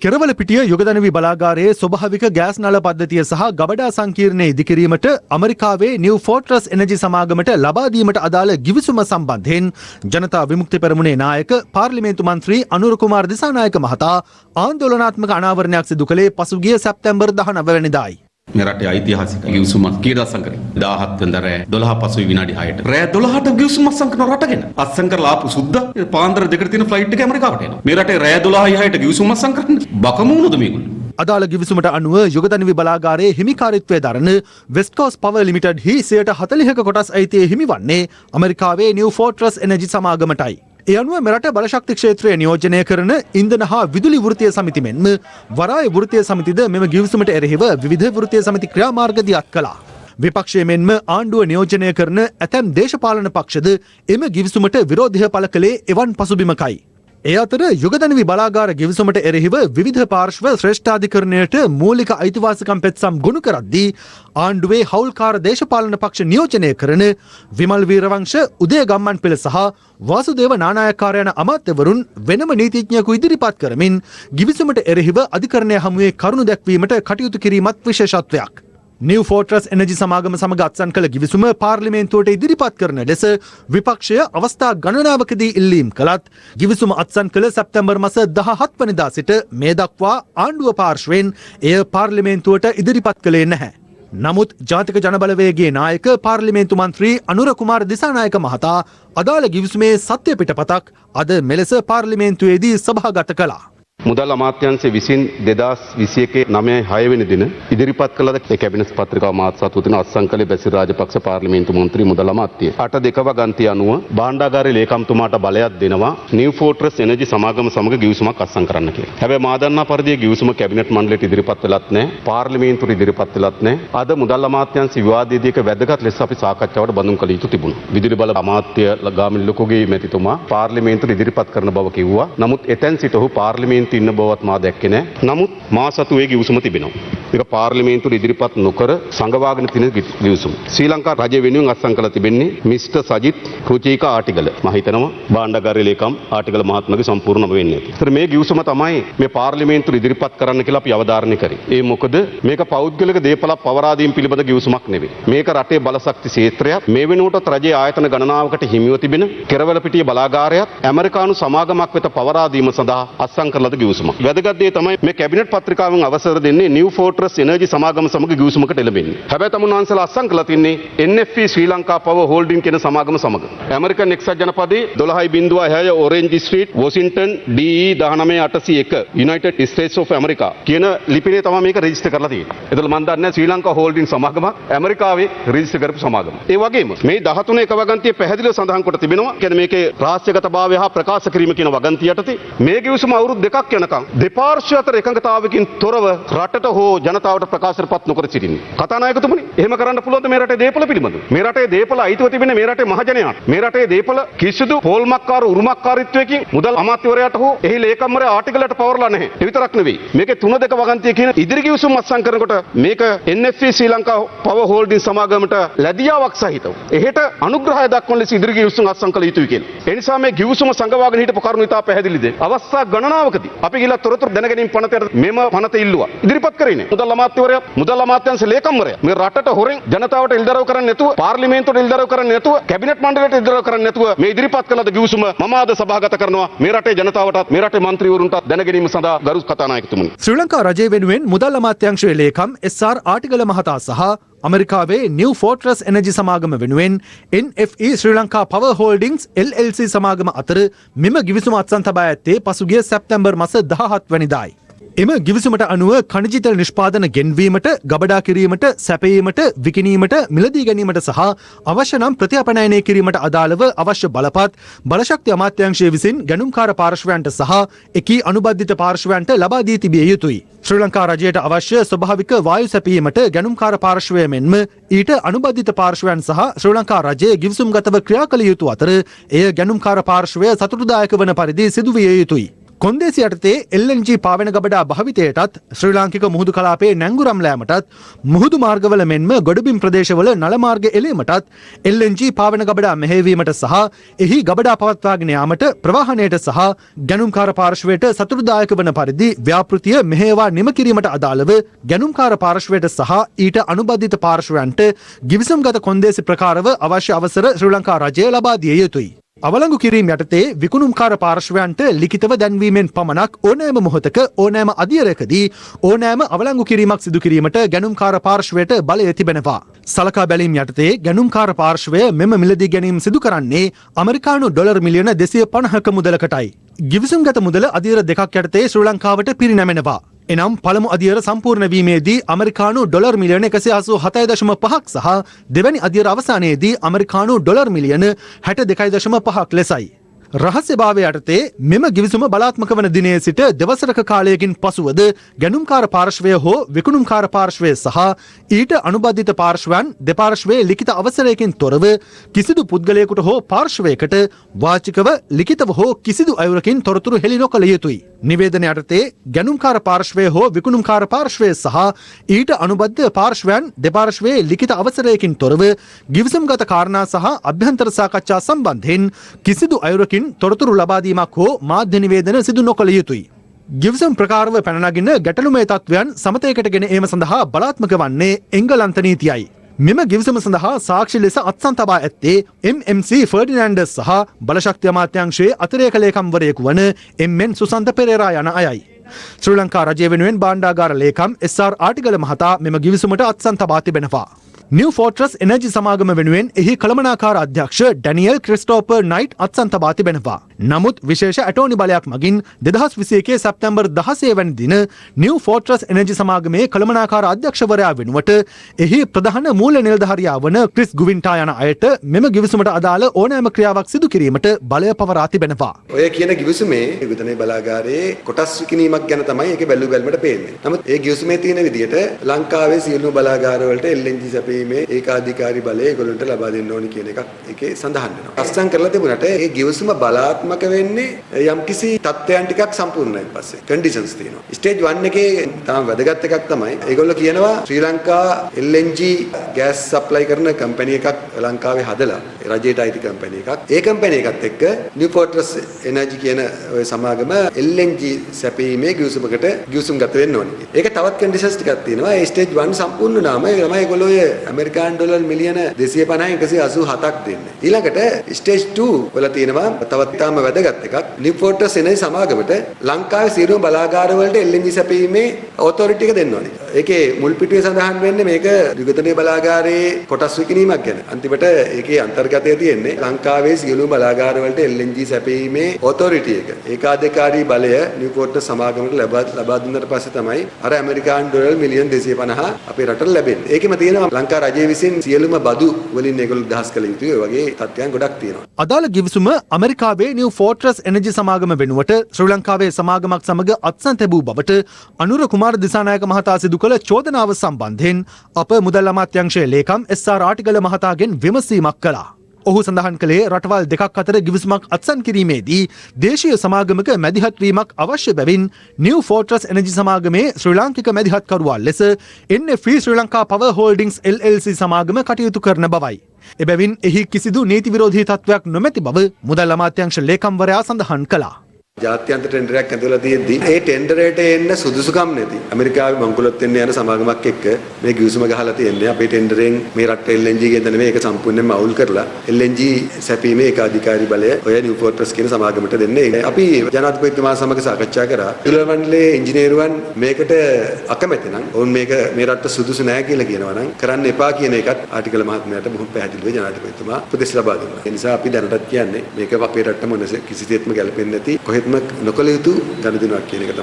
කෙරවලපිටිය යුගදනවි බලාගාරයේ ස්වභාවික ගෑස් නල පද්ධතිය සහ ගබඩා සංකීර්ණය ඉදිකිරීමට අමරිකාවේ නිව් ෆෝර්ට්‍රස් එනර්ජි සමාගමට ලබා දීමට අදාළ ගිවිසුම සම්බන්ධයෙන් ජනතා විමුක්ති පෙරමුණේ නායක පාර්ලිමේන්තු මන්ත්‍රී අනුර කුමාර දිසානායක මහතා ආන්දෝලනාත්මක අනාවරණයක් සිදු කළේ පසුගිය සැප්තැම්බර් 19 වැනිදායි. මේ රටේ ඓතිහාසික ගිවිසුමක් කීයට අත්සන් කරේ 17 වෙනිදා රෑ 12 පසුයි විනාඩි 6ට රෑ 12ට ගිවිසුම අත්සන් කරන රටගෙන අත්සන් කරලා ආපු සුද්දා පාන්දර දෙකට තියෙන ෆ්ලයිට් එක ඇමරිකාවට එනවා මේ රටේ රෑ 12යි 6ට ගිවිසුම අත්සන් කරන්නේ බකමුණුද මේගොල්ලෝ අදාළ ගිවිසුමට අනුව යුගදනවි බලාගාරයේ හිමිකාරීත්වය දරන වෙස්ට් කෝස්ට් පවර් ලිමිටඩ් හි 40%ක කොටස් අයිතිය හිමිවන්නේ ඇමරිකාවේ නිව් ෆෝර්ට්‍රස් එනර්ජි සමාගමටයි. ඒ අනුව මෙරට බලශක්ති ක්ෂේත්‍රය නියෝජනය කරන ඉන්ධන හා විදුලි වෘත්තීය සමිති මෙන්ම වරාය වෘත්තීය සමිතිද මෙම ගිවිසුමට එරෙහිව විවිධ වෘත්තීය සමිති ක්‍රියාමාර්ග දියත් කළා. විපක්ෂය මෙන්ම ආණ්ඩුව නියෝජනය කරන ඇතැම් දේශපාලන පක්ෂද එම ගිවිසුමට විරෝධය පළ කළේ එවන් පසුබිමකයි. ඒ අතර යුගදනවි බලාගාර ගිවිසුමට එරෙහිව විවිධ පාර්ශ්ව ශ්‍රේෂ්ඨාධිකරණයට මූලික අයිතිවාසිකම් පෙත්සම් ගොනු කරද්දී ආණ්ඩුවේ හවුල්කාර දේශපාලන පක්ෂ නියෝජනය කරන විමල් වීරවංශ උදය ගම්මන්පිල සහ වාසුදේව නානායක්කාර යන අමාත්‍යවරුන් වෙනම නීතිඥයෙකු ඉදිරිපත් කරමින් ගිවිසුමට එරෙහිව අධිකරණය හමුවේ කරුණු දැක්වීමට කටයුතු කිරීමත් විශේෂත්වයක්. නිව් ෆෝර්ට්‍රස් එනර්ජි සමාගම සමග අත්සන් කළ ගිවිසුම පාර්ලිමේන්තුවට ඉදිරිපත් කරන ලෙස විපක්ෂය අවස්ථා ගණනාවකදී ඉල්ලීම් කළත් ගිවිසුම අත්සන් කළ සැප්තැම්බර් මාස 17 වෙනිදා සිට මේ දක්වා ආණ්ඩුව පාර්ශ්වයෙන් එය පාර්ලිමේන්තුවට ඉදිරිපත් කළේ නැහැ. නමුත් ජාතික ජනබලවේගයේ නායක පාර්ලිමේන්තු මන්ත්‍රී අනුර කුමාර දිසානායක මහතා අදාළ ගිවිසුමේ සත්‍ය පිටපතක් අද මෙලෙස පාර්ලිමේන්තුවේදී සභාගත කළා. මුදල් අමාත්‍යාංශය විසින් 2021 9 වෙනි දින ඉදිරිපත් කළ කැබිනට් පත්‍රිකාව මාත් සතු වෙන අත්සන් කළේ බැසිල් රාජපක්ෂ පාර්ලිමේන්තු මන්ත්‍රී මුදල් අමාත්‍ය 8.2 ගන්තිය අනුව භාණ්ඩාගාරයේ ලේකම්තුමාට බලයක් දෙනවා නිව් ෆෝර්ට්‍රස් එනර්ජි සමාගම සමග ගිවිසුමක් අත්සන් කරන්න කියලා. හැබැයි මා දන්නා පරිදි ගිවිසුම කැබිනට් මණ්ඩලයට ඉදිරිපත් වෙලත් නැහැ. පාර්ලිමේන්තුවට ඉදිරිපත් වෙලත් නැහැ. අද මුදල් අමාත්‍යාංශ විවාදයේදී එක වැදගත් ලෙස අපි සාකච්ඡාවට බඳුන් කළ යුතු තිබුණා. විදුලි බල අමාත්‍ය ගාමිණී ලොකුගේ මැතිතුමා පාර්ලිමේන්තුවට ඉදිරිපත් කරන බව කිව්වා. නමුත් එතෙන් සිට ඔහු පාර්ලිමේන්තුවේ ඉන්න බවත් මා දැක්කේ නැහැ. නමුත් මා සතු ඒ ගිවිසුම තිබෙනවා. ඒක පාර්ලිමේන්තුවට ඉදිරිපත් නොකර සංගවාගෙන තියෙන ගිවිසුම. ශ්‍රී ලංකා රජය වෙනුවෙන් අත්සන් කළ තිබෙන්නේ මිස්ටර් සජිත් රුචිකා ආටිගල. මම හිතනවා භාණ්ඩාගාරයේ ලේකම් ආටිගල මහත්මයාගේ සම්පූර්ණම වෙන්නේ. ඒතර මේ ගිවිසුම තමයි මේ පාර්ලිමේන්තුවට ඉදිරිපත් කරන්න කියලා අපි අවධාරණය කරේ. ඒ මොකද මේක පෞද්ගලික දේපල පවරා දීම පිළිබඳ ගිවිසුමක් නෙවෙයි. මේක රටේ බලශක්ති ක්ෂේත්‍රයක්. මේ වෙනුවට රජයේ ආයතන ගණනාවකට හිමිව තිබෙන කෙරවලපිටිය බලාගාරයක් ඇමරිකානු සමාගමක් වෙත පවරා දීම සඳහා අත්සන් කරන ලද ගිවිසුමක්. වැදගත් දේ තමයි මේ කැබිනට් පත්‍රිකාවෙන් අවසර දෙන්නේ නිව් ෆෝර්ට්‍රස් එනර්ජි සමාගම සමග ගිවිසුමකට එළඹෙන්නේ. හැබැයි තමුන්වන්සලා අත්සන් කළා තින්නේ NFE Sri Lanka power holding කියන සමාගම සමග. ඇමරිකන් එක්සත් ජනපදයේ 12.6 Orange Street Washington DE 19801 United States of America කියන ලිපිනේ තමයි මේක රෙජිස්ටර් කරලා තියෙන්නේ. ඒතකොට මම දන්නේ ශ්‍රී ලංකා හෝල්ඩින් සමාගම ඇමරිකාවේ රෙජිස්ටර් කරපු සමාගම. ඒ වගේම මේ 13 එක වගන්තිය පැහැදිලිව සඳහන් කොට තිබෙනවා. කියන්නේ මේකේ රාජ්‍යගතභාවය හා ප්‍රකාශ කිරීම කියන වගන්තිය යටතේ මේ ගිවිසුම අවුරුදු දෙකක් යනකම් දෙපාර්ශ්ව අතර එකඟතාවයකින් තොරව රටට හෝ ජනතාවට ප්‍රකාශපත් නොකර සිටින්නේ. කතානායකතුමනි, එහෙම කරන්න පුළුවන්ද මේ රටේ දේපල පිළිබඳව? මේ රටේ දේපල අයිතිව තිබෙන්නේ මේ රටේ මහජනයාට. මේ රටේ දේපල කිසිදු පෝල්මක්කාර උරුමකාරීත්වයකින් මුදල් අමාත්‍යවරයාට හෝ එහි ලේකම්වරයා ආටිකලට පවරලා නැහැ. ඒ විතරක් නෙවෙයි. මේකේ 3.2 වගන්තිය කියන ඉදිරි ගිවිසුම් අත්සන් කරනකොට මේක NFE Sri Lanka power holding සමාගමට ලැබියාවක් සහිතව. එහෙට අනුග්‍රහය දක්වන ලෙස ඉදිරි ගිවිසුම් අත්සන් කළ යුතුයි කියලා. ඒ නිසා මේ ගිවිසුම සංගවාගෙන හිටපු කරුණු ඉතා පැහැදිලිද? අවස්ථා ගණනාවකදී අපි ගිහලා තොරතුරු දැනගැනීම පනතට මෙම පනත ඉල්ලුවා. ඉදිරිපත් කරේ නේ. මුදල් අමාත්‍යවරයා, මුදල් අමාත්‍යාංශ ලේකම්වරයා මේ රටට හොරෙන් ජනතාවට ඉල්දරව් කරන්නේ නැතුව, පාර්ලිමේන්තුවට ඉල්දරව් කරන්නේ නැතුව, කැබිනට් මණ්ඩලයට ඉල්දරව් කරන්නේ නැතුව මේ ඉදිරිපත් කළද ගිවිසුම මම අද සභාගත කරනවා. මේ රටේ ජනතාවටත් මේ රටේ මන්ත්‍රීවරුන්ටත් දැනගැනීම සඳහා ගරු කතානායකතුමනි. ශ්‍රී ලංකා රජය වෙනුවෙන් මුදල් අමාත්‍යාංශයේ ලේකම් SR ආටිගල මහතා සහ අමරිකාවේ නිව් ෆෝර්ට්‍රස් එනර්ජි සමාගම වෙනුවෙන් NFE Sri Lanka power holdings LLC සමාගම අතර මෙම ගිවිසුම අත්සන් තබා ඇත්තේ පසුගිය සැප්තැම්බර් මාස 17 වැනිදායි. එම ගිවිසුමට අනුව ඛනිජ තෙල් නිෂ්පාදන ගෙන්වීමට, ගබඩා කිරීමට, සැපයීමට, විකිණීමට, මිලදී ගැනීමට සහ අවශ්‍ය නම් ප්‍රතිඅපනයනය කිරීමට අදාළව අවශ්‍ය බලපත් බලශක්ති අමාත්‍යාංශය විසින් ගැනුම්කාර පාර්ශ්වයන්ට සහ එකී අනුබද්ධිත පාර්ශ්වයන්ට ලබා දී තිබිය යුතුයි. ශ්‍රී ලංකා රජයට අවශ්‍ය ස්වභාවික වායු සැපීමට ගැනුම්කාර පාර්ශ්වය මෙන්ම ඊට අනුබද්ධිත පාර්ශ්වයන් සහ ශ්‍රී ලංකා රජයේ ගිවිසුම්ගතව ක්‍රියා කළ යුතු අතර එය ගැනුම්කාර පාර්ශ්වය සතුටුදායක වන පරිදි සිදු විය යුතුයි. කොන්දේසි යටතේ LNG පාවෙන ගබඩා භාවිතයටත් ශ්‍රී ලාංකික මුහුදු කලාපයේ නැංගුරම් ලෑමටත් මුහුදු මාර්ගවල මෙන්ම ගොඩබිම් ප්‍රදේශවල නල මාර්ග එළීමටත් LNG පාවෙන ගබඩා මෙහෙයවීමට සහ එහි ගබඩා පවත්වාගෙන යාමට ප්‍රවාහනයට සහ ගැනුම්කාර පාර්ශ්වයට සතුටුදායක වන පරිදි ව්‍යාපෘතිය මෙහෙයවා නිම කිරීමට අදාළව ගැනුම්කාර පාර්ශ්වයට සහ ඊට අනුබද්ධිත පාර්ශ්වයන්ට ගිවිසුම්ගත කොන්දේසි ප්‍රකාරව අවශ්‍ය අවසර ශ්‍රී ලංකා රජය ලබා දිය යුතුයි. අවලංගු කිරීම යටතේ විකුණුම්කාර පාර්ශ්වයන්ට ලිඛිතව දැන්වීමෙන් පමණක් ඕනෑම මොහොතක ඕනෑම අධියරකදී ඕනෑම අවලංගු කිරීමක් සිදු කිරීමට ගැනුම්කාර පාර්ශ්වයට බලය තිබෙනවා. සලකා බැලීම් යටතේ ගැනුම්කාර පාර්ශ්වය මෙම මිලදී ගැනීම සිදු කරන්නේ ඇමරිකානු ඩොලර් මිලියන 250ක මුදලකටයි. ගිවිසුම්ගත මුදල අධියර දෙකක් යටතේ ශ්‍රී ලංකාවට පිරිනැමෙනවා. එනම් පළමු අධියර සම්පූර්ණ වීමේදී ඇමරිකානු ඩොලර් මිලියන 187.5ක් සහ දෙවැනි අධියර අවසානයේදී ඇමරිකානු ඩොලර් මිලියන 62.5ක් ලෙසයි. රහස්‍යභාවය යටතේ මෙම ගිවිසුම බලාත්මක වන දිනයේ සිට දෙවසරක කාලයකින් පසුවද ගැනුම්කාර පාර්ශ්වය හෝ විකුණුම්කාර පාර්ශ්වය සහ ඊට අනුබද්ධිත පාර්ශ්වයන් දෙපාර්ශ්වයේ ලිඛිත අවසරයකින් තොරව කිසිදු පුද්ගලයෙකුට හෝ පාර්ශ්වයකට වාචිකව ලිඛිතව හෝ කිසිදු අයුරකින් තොරතුරු හෙළි නොකළ යුතුයි. නිවේදන යටතේ ගැනුම්කාර පාර්ශ්වය හෝ විකුණුම්කාර පාර්ශ්වය සහ ඊට අනුබද්ධ පාර්ශ්වයන් දෙපාර්ශ්වයේ ලිඛිත අවසරයකින් තොරව ගිවිසුම්ගත කාරණා සහ අභ්‍යන්තර සාකච්ඡා සම්බන්ධයෙන් කිසිදු අයුරකින් තොරතුරු ලබා දීමක් හෝ මාධ්‍ය නිවේදන සිදු නොකළ යුතුයි. ගිවිසුම් ප්‍රකාරව පැන නගින ගැටලුමය තත්ත්වයන් සමතයකට ගෙන ඒම සඳහා බලාත්මක වන්නේ එංගලන්ත නීතියයි. මෙම ගිවිසුම සඳහා සාක්ෂි ලෙස අත්සන් තබා ඇත්තේ MMC ෆර්ඩිනෑන්ඩස් සහ බලශක්ති අමාත්‍යාංශයේ අතිරේක ලේකම්වරයෙකු වන MN සුසන්ත පෙරේරා යන අයයි. ශ්‍රී ලංකා රජය වෙනුවෙන් භාණ්ඩාගාර ලේකම් SR ආටිගල මහතා මෙම ගිවිසුමට අත්සන් තබා තිබෙනවා. නිව් ෆෝර්ට්‍රස් එනර්ජි සමාගම වෙනුවෙන් එහි කළමනාකාර අධ්‍යක්ෂ ඩැනියල් ක්‍රිස්ටෝපර් නයිට් අත්සන් තබා තිබෙනවා. නමුත් විශේෂ ඇටෝනි බලයක් මගින් 2021 සැප්තැම්බර් 16 වැනි දින නිව් ෆෝර්ට්‍රස් එනර්ජි සමාගමේ කළමනාකාර අධ්‍යක්ෂවරයා වෙනුවට එහි ප්‍රධාන මූල්‍ය නිලධාරියා වන ක්‍රිස් ගුවින්ටා යන අයට මෙම ගිවිසුමට අදාළ ඕනෑම ක්‍රියාවක් සිදු කිරීමට බලය පවරා තිබෙනවා. ඔය කියන ගිවිසුමේ විගතනයේ බලාගාරයේ කොටස් විකිණීමක් ගැන තමයි ඒකේ බැලු බැලමට පේන්නේ. නමුත් ඒ ගිවිසුමේ තියෙන විදිහට ලංකාවේ සියලුම බලාගාරවලට LNG සැපීමේ ඒකාධිකාරී බලය ඒගොල්ලන්ට ලබා දෙන්න ඕනි කියන එකක් ඒකේ සඳහන් වෙනවා. අස්සම් කරලා තිබුණාට ඒ ගිවිසුම බලාත්මක වෙන්නේ යම්කිසි තත්ත්වයන් ටිකක් සම්පූර්ණයින් පස්සේ කන්ඩිෂන්ස් තියෙනවා. ස්ටේජ් 1 එකේ තාම වැදගත් එකක් තමයි ඒගොල්ලෝ කියනවා ශ්‍රී ලංකා LNG ගෑස් සප්ලයි කරන කම්පැනි එකක් ලංකාවේ හදලා රජයට අයිති කම්පැනි එකක්. ඒ කම්පැනි එකත් එක්ක නිව් ෆෝර්ට්‍රස් එනර්ජි කියන ඔය සමාගම LNG සැපීමේ ගිවිසුමකට ගිවිසුම් ගත වෙන්න ඕනේ. ඒක තවත් කන්ඩිෂන්ස් ටිකක් තියෙනවා. ඒ ස්ටේජ් 1 සම්පූර්ණ වුණාම තමයි ඒගොල්ලෝ ඔය ඇමරිකානු ඩොලර් මිලියන 250-187ක් දෙන්නේ. ඊළඟට ස්ටේජ් 2 වල තියෙනවා තවත් තාම වැදගත් එකක්. නිව් ෆෝර්ට්‍රස් එනර්ජි සමාගමට ලංකාවේ සියලුම බලාගාර වලට LNG සැපීමේ ඔතොරිටි එක දෙන්න ඕනේ. ඒකේ මුල් පිටුවේ සඳහන් වෙන්නේ මේක විගතනයේ බලාගාරයේ කොටස් විකිණීමක් ගැන. අන්තිමට ඒකේ අන්තර්ගතය තියෙන්නේ ලංකාවේ සියලුම බලාගාර වලට LNG සැපීමේ ඔතොරිටි එක. ඒකාධිකාරී බලය නිව් ෆෝර්ට්‍රස් සමාගමට ලබා දුන්නාට පස්සේ තමයි අර ඇමරිකානු ඩොලර් මිලියන 250 අපේ රටට ලැබෙන්නේ. ඒකෙම තියෙනවා ලංකා රජයේ විසින් සියලුම බදු වලින් ඒගොල්ලෝ දහස් කළ යුතුයි. ඒ වගේ තත්ත්වයන් ගොඩක් තියෙනවා. අදාළ ගිවිසුම ඇමරිකාවේ නිව් ෆෝර්ට්‍රස් එනර්ජි සමාගම වෙනුවට ශ්‍රී ලංකාවේ සමාගමක් සමග අත්සන් තැබූ බවට අනුර කුමාර දිසානායක මහතා සිදු කළ චෝදනාව සම්බන්ධයෙන් අප මුදල් අමාත්‍යාංශයේ ලේකම් SR ආටිගල මහතාගෙන් විමසීමක් කළා. ඔහු සඳහන් කළේ රටවල් දෙකක් අතර ගිවිසුමක් අත්සන් කිරීමේදී දේශීය සමාගමක මැදිහත් වීමක් අවශ්‍ය බැවින් නිව් ෆෝර්ට්‍රස් එනර්ජි සමාගමේ ශ්‍රී ලාංකික මැදිහත්කරුවා ලෙස NFE Sri Lanka power holdings LLC සමාගම කටයුතු කරන බවයි. එබැවින් එහි කිසිදු නීති විරෝධී තත්ත්වයක් නොමැති බව මුදල් අමාත්‍යාංශ ලේකම්වරයා සඳහන් කළා. ජාත්‍යන්තර ටෙන්ඩරයක් ඇතුළත තියෙද්දි ඒ ටෙන්ඩරයට එන්න සුදුසුකම් නැති ඇමරිකාවේ මංගුලොත් වෙන්න යන සමාගමක් එක්ක මේ ගිවිසුම ගහලා තියෙන්නේ. අපේ ටෙන්ඩරෙන් මේ රට LNG ගෙන්ද නෙමෙයි ඒක සම්පූර්ණයෙන්ම අවුල් කරලා LNG සැපීමේ ඒකාධිකාරී බලය ඔය නිව් ෆෝර්ට්‍රස් කියන සමාගමට දෙන්නේ. අපි ජනාධිපතිතුමා සමග සාකච්ඡා කරා. ඉල්ල මණ්ඩලයේ ඉංජිනේරුවන් මේකට අකමැති නම් ඔවුන් මේක මේ රට සුදුසු නැහැ කියලා කියනවා නම් කරන්න එපා කියන එකත් ආටිගල මහත්මයාට බොහොම පැහැදිලිව ජනාධිපතිතුමා උපදෙස් ලබා දුන්නා. ඒ නිසා අපි දැනටත් කියන්නේ මේක අපේ රටට මොන කිසිසේත්ම ගැලපෙන්නේ නැති කොහෙත්ම නොකළ යුතු ගනුදෙනුවක් කියන එක තමයි